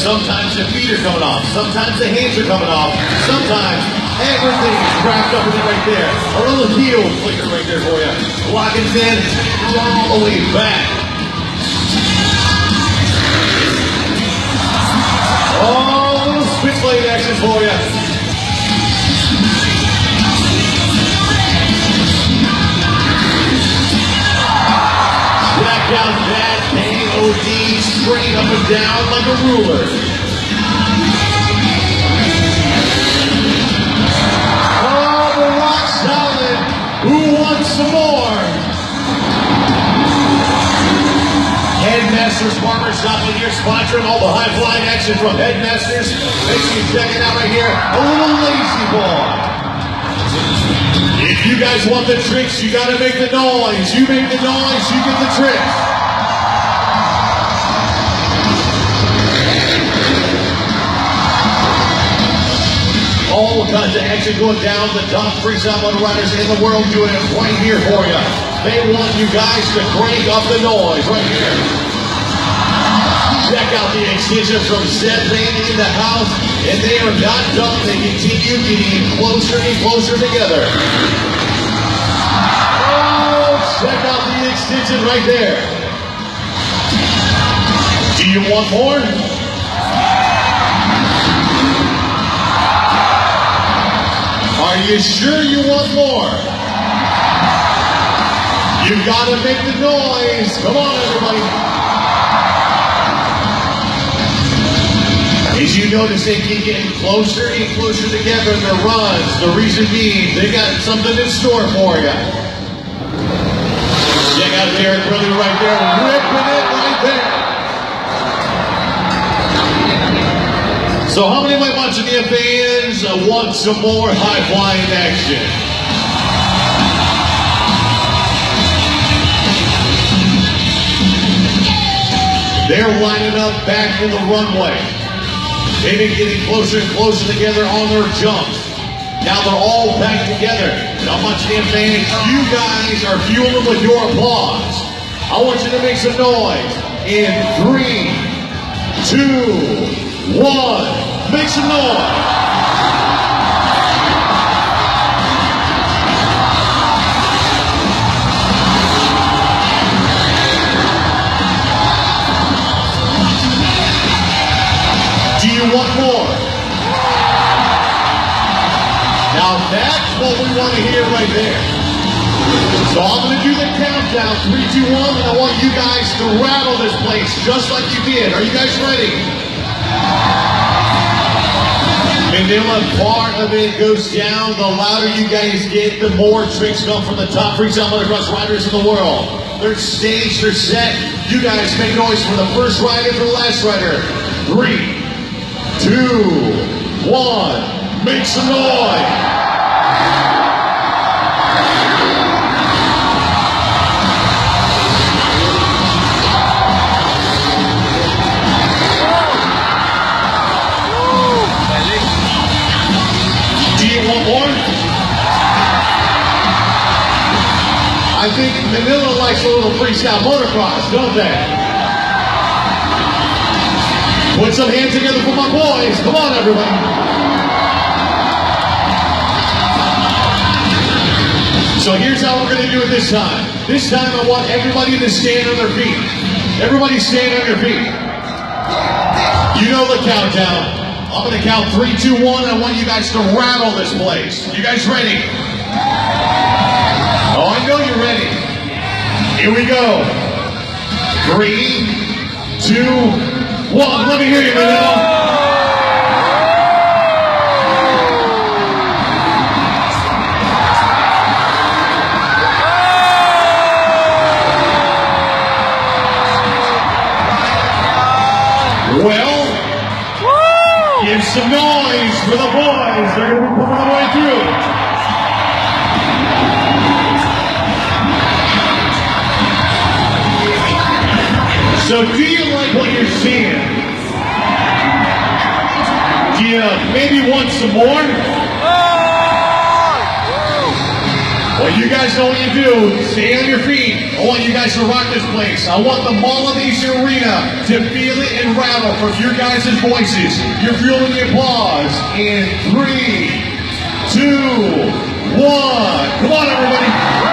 Sometimes the feet are coming off. Sometimes the hands are coming off. Sometimes everything is wrapped up in it right there. A little heel flicker right there for you. Locking in all the way back. Oh, a little spit blade action for you. Back down that KOD straight up and down like a ruler. Oh, the rock solid. Who wants some more? Headmasters Barbershop in here, sponsoring all the high flying action from Headmasters. Make sure you check it out right here. A little lazy boy. If you guys want the tricks, you gotta make the noise. You make the noise, you get the tricks. All kinds of action going down. The top freestyle motor riders in the world doing it right here for you. They want you guys to crank up the noise right here. Check out the extensions from Seth Bain in the house, and they are not done. They continue getting closer and closer together. Oh, check out the extension right there. Do you want more? Are you sure you want more? You gotta make the noise. Come on, everybody. As you notice, they keep getting closer and closer together in their runs. The reason being, they got something in store for you. Check out Derek Brother right there, ripping it right there. So how many of my watching the fans want some more high-flying action? They're lining up back in the runway. They've been getting closer and closer together on their jumps. Now they're all back together. Now, watching the fans, you guys are fueling with your applause. I want you to make some noise. In 3, 2, 1, make some noise. Do you want more? Now that's what we want to hear right there. So I'm going to do the countdown, 3, 2, 1, and I want you guys to rattle this place just like you did. Are you guys ready? Manila, part of it goes down. The louder you guys get, the more tricks come from the top freestyle motocross riders in the world. They're staged, they're set. You guys make noise for the first rider, for the last rider. 3, 2, 1, make some noise. Do you want more? I think Manila likes a little freestyle motocross, don't they? Put some hands together for my boys. Come on, everybody. So here's how we're going to do it this time. This time I want everybody to stand on their feet. Everybody stand on your feet. You know the countdown. I'm going to count 3, 2, 1. I want you guys to rattle this place. You guys ready? Oh, I know you're ready. Here we go. 3, 2, 1, let me hear you, Manila. Well, give some noise for the boys. They're going to be coming all the way through. So do you like what you're seeing? Do you maybe want some more? Well, you guys know what you do. Stay on your feet. I want you guys to rock this place. I want the Mall of the East Arena to feel it and rattle from your guys' voices. You're feeling the applause in 3, 2, 1. Come on, everybody.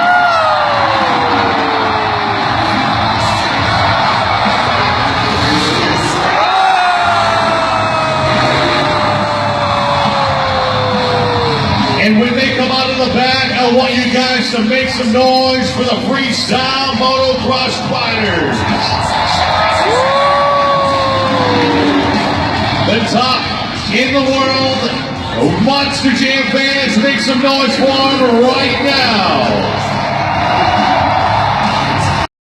And when they come out of the back, I want you guys to make some noise for the Freestyle Motocross Riders. The top in the world, Monster Jam fans, make some noise for them right now.